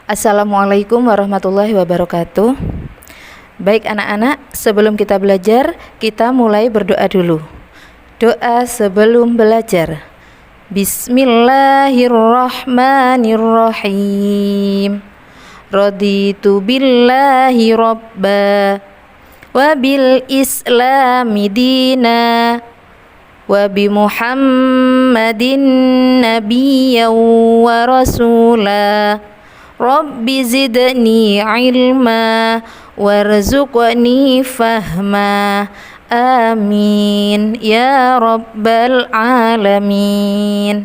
Assalamualaikum warahmatullahi wabarakatuh. Baik anak-anak, sebelum kita belajar, kita mulai berdoa dulu. Doa sebelum belajar. Bismillahirrahmanirrahim. Raditu billahi robba wa bil islami dina wa bi muhammadin nabiyyan wa rasula. Rabbi zidni ilma warzuqni fahma. Amin ya rabbal alamin.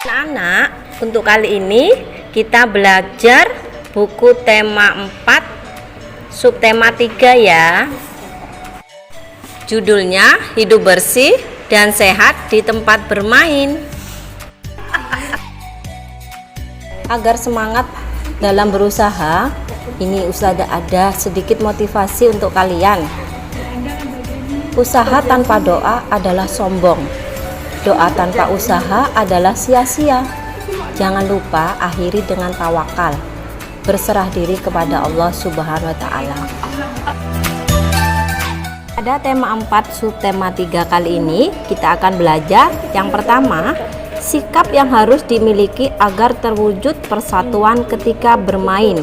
Anak-anak, untuk kali ini kita belajar buku tema 4 subtema 3 ya. Judulnya hidup bersih dan sehat di tempat bermain. Agar semangat dalam berusaha, ini Ustazah ada sedikit motivasi untuk kalian. Usaha tanpa doa adalah sombong. Doa tanpa usaha adalah sia-sia. Jangan lupa akhiri dengan tawakal. Berserah diri kepada Allah Subhanahu wa taala. Pada tema 4 subtema 3 kali ini kita akan belajar yang pertama, sikap yang harus dimiliki agar terwujud persatuan ketika bermain.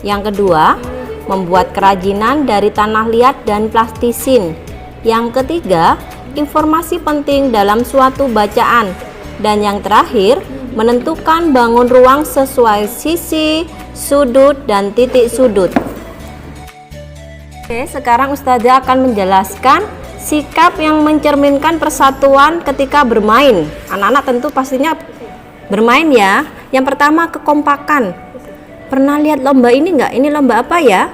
Yang kedua, membuat kerajinan dari tanah liat dan plastisin. Yang ketiga, informasi penting dalam suatu bacaan. Dan yang terakhir, menentukan bangun ruang sesuai sisi, sudut, dan titik sudut. Oke, sekarang Ustazah akan menjelaskan sikap yang mencerminkan persatuan ketika bermain. Anak-anak tentu pastinya bermain ya. Yang pertama, kekompakan. Pernah lihat lomba ini enggak? Ini lomba apa ya?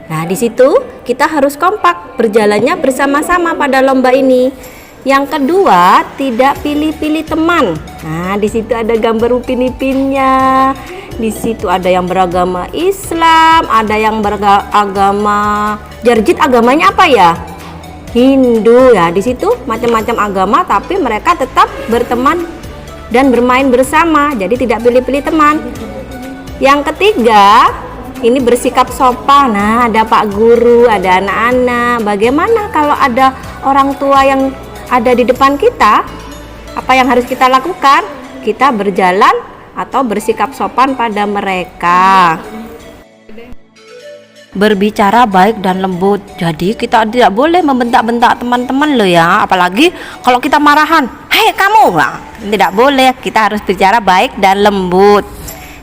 Nah, di situ kita harus kompak berjalannya bersama-sama pada lomba ini. Yang kedua, tidak pilih-pilih teman. Nah, di situ ada gambar Upin Ipinnya. Di situ ada yang beragama Islam, ada yang beragama Jarjit, agamanya apa ya? Hindu ya. Di situ macam-macam agama, tapi mereka tetap berteman dan bermain bersama. Jadi tidak pilih-pilih teman. Yang ketiga, ini bersikap sopan. Nah, ada Pak Guru, ada anak-anak. Bagaimana kalau ada orang tua yang ada di depan kita? Apa yang harus kita lakukan? Kita berjalan atau bersikap sopan pada mereka. Berbicara baik dan lembut. Jadi kita tidak boleh membentak-bentak teman-teman loh ya. Apalagi kalau kita marahan, hei kamu, nah, tidak boleh. Kita harus bicara baik dan lembut.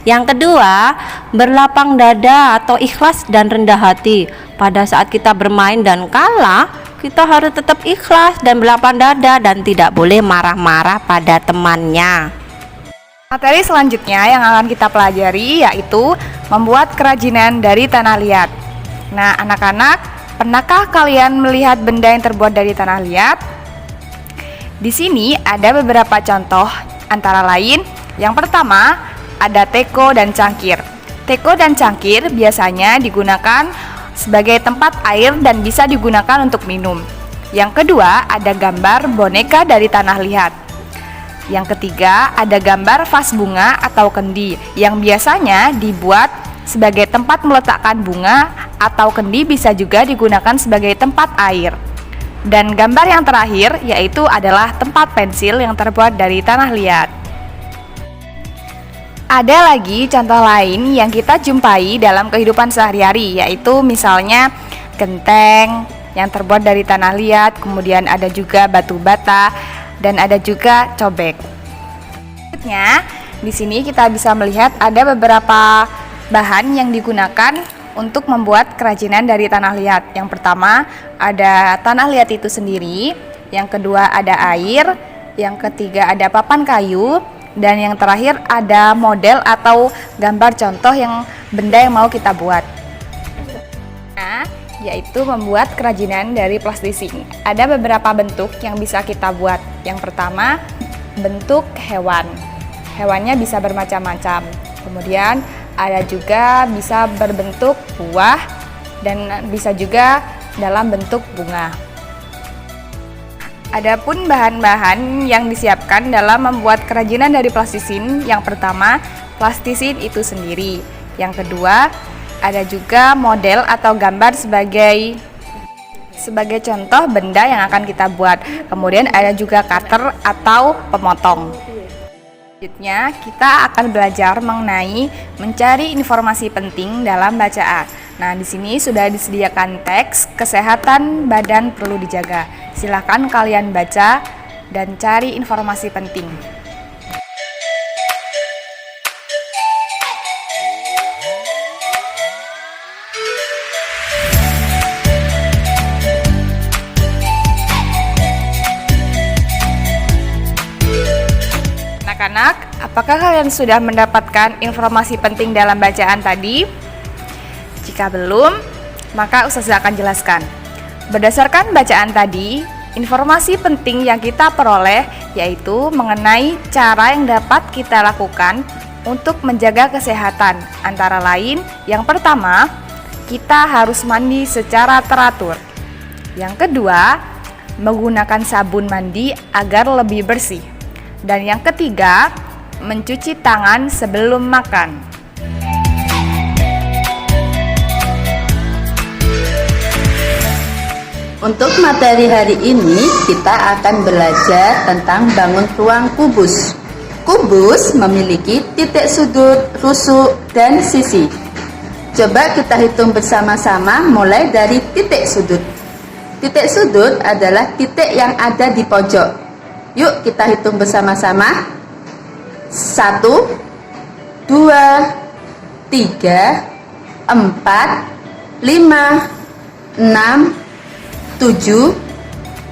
Yang kedua, berlapang dada atau ikhlas dan rendah hati. Pada saat kita bermain dan kalah, kita harus tetap ikhlas dan berlapang dada dan tidak boleh marah-marah pada temannya. Materi selanjutnya yang akan kita pelajari yaitu membuat kerajinan dari tanah liat. Nah, anak-anak, pernahkah kalian melihat benda yang terbuat dari tanah liat? Di sini ada beberapa contoh, antara lain yang pertama ada teko dan cangkir. Teko dan cangkir biasanya digunakan sebagai tempat air dan bisa digunakan untuk minum. Yang kedua ada gambar boneka dari tanah liat. Yang ketiga ada gambar vas bunga atau kendi yang biasanya dibuat sebagai tempat meletakkan bunga, atau kendi bisa juga digunakan sebagai tempat air. Dan gambar yang terakhir yaitu adalah tempat pensil yang terbuat dari tanah liat. Ada lagi contoh lain yang kita jumpai dalam kehidupan sehari-hari, yaitu misalnya genteng yang terbuat dari tanah liat, kemudian ada juga batu bata, dan ada juga cobek. Selanjutnya, di sini kita bisa melihat ada beberapa bahan yang digunakan untuk membuat kerajinan dari tanah liat. Yang pertama, ada tanah liat itu sendiri. Yang kedua, ada air. Yang ketiga, ada papan kayu. Dan yang terakhir, ada model atau gambar contoh yang benda yang mau kita buat. Nah, yaitu membuat kerajinan dari plastising. Ada beberapa bentuk yang bisa kita buat. Yang pertama, bentuk hewan. Hewannya bisa bermacam-macam. Kemudian ada juga bisa berbentuk buah dan bisa juga dalam bentuk bunga. Adapun bahan-bahan yang disiapkan dalam membuat kerajinan dari plastisin, yang pertama, plastisin itu sendiri. Yang kedua, ada juga model atau gambar sebagai contoh benda yang akan kita buat. Kemudian ada juga cutter atau pemotong. Selanjutnya, kita akan belajar mengenai mencari informasi penting dalam bacaan. Nah, di sini sudah disediakan teks kesehatan badan perlu dijaga. Silakan kalian baca dan cari informasi penting. Anak-anak, apakah kalian sudah mendapatkan informasi penting dalam bacaan tadi? Jika belum, maka Ustazah akan jelaskan. Berdasarkan bacaan tadi, informasi penting yang kita peroleh yaitu mengenai cara yang dapat kita lakukan untuk menjaga kesehatan. Antara lain, yang pertama, kita harus mandi secara teratur. Yang kedua, menggunakan sabun mandi agar lebih bersih. Dan yang ketiga, mencuci tangan sebelum makan. Untuk materi hari ini, kita akan belajar tentang bangun ruang kubus. Kubus memiliki titik sudut, rusuk, dan sisi. Coba kita hitung bersama-sama mulai dari titik sudut. Titik sudut adalah titik yang ada di pojok. Yuk kita hitung bersama-sama. 1, 2, 3, 4, 5, 6, 7,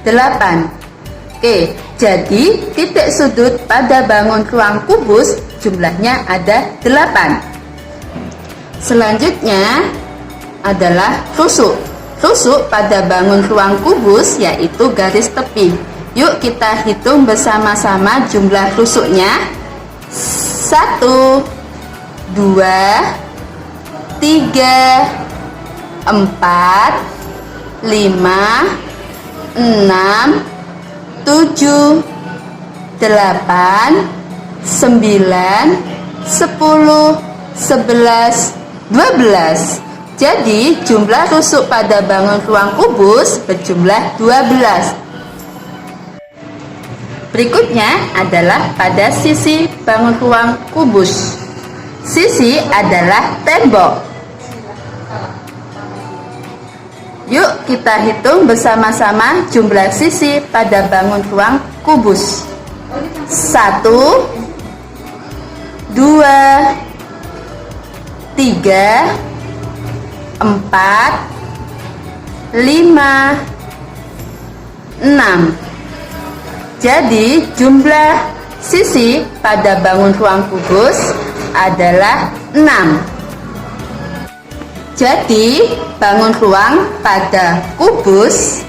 8. Oke, jadi titik sudut pada bangun ruang kubus jumlahnya ada 8. Selanjutnya adalah rusuk. Rusuk pada bangun ruang kubus yaitu garis tepi. Yuk kita hitung bersama-sama jumlah rusuknya. 1, 2, 3, 4, 5, 6, 7, 8, 9, 10, 11, 12. Jadi jumlah rusuk pada bangun ruang kubus berjumlah 12. Berikutnya adalah pada sisi bangun ruang kubus. Sisi adalah tembok. Yuk kita hitung bersama-sama jumlah sisi pada bangun ruang kubus. 1, 2, 3, 4, 5, 6. Jadi jumlah sisi pada bangun ruang kubus adalah 6. Jadi bangun ruang pada kubus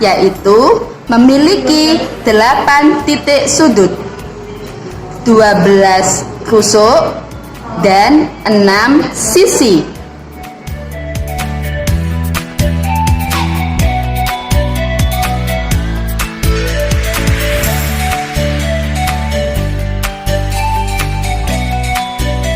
yaitu memiliki 8 titik sudut, 12 rusuk, dan 6 sisi.